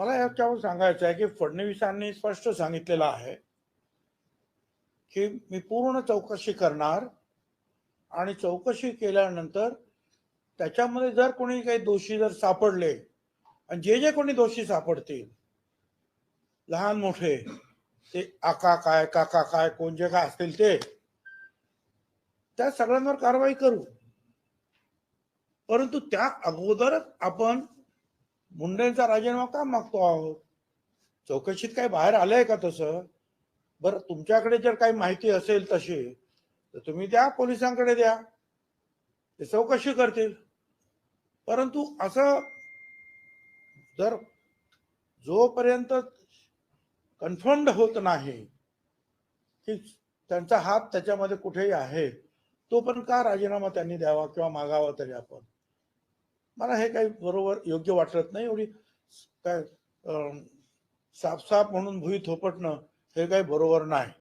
मला याच्यावर सांगायचं आहे की फडणवीसांनी स्पष्ट सांगितलेलं आहे की मी पूर्ण चौकशी करणार आणि चौकशी केल्यानंतर त्याच्यामध्ये जर कोणी काही दोषी जर सापडले आणि जे जे कोणी दोषी सापडतील लहान मोठे ते आका काय काका काय कोण जे काय असतील ते त्या सगळ्यांवर कारवाई करू. परंतु त्या अगोदरच आपण मुंडेंचा राजीनामा का मागतो आहोत? चौकशीत काही बाहेर आलंय का तसं? बरं, तुमच्याकडे जर काही माहिती असेल तशी तर तुम्ही द्या, पोलिसांकडे द्या, ते चौकशी करतील. परंतु असं जर जोपर्यंत कन्फर्म्ड होत नाही की त्यांचा हात त्याच्यामध्ये कुठेही आहे, तो पण का राजीनामा त्यांनी द्यावा किंवा मागावा तरी आपण? मला हे काही बरोबर योग्य वाटत नाही. एवढी काय साफ साफ म्हणून भुई थोपटणं हे काही बरोबर नाही.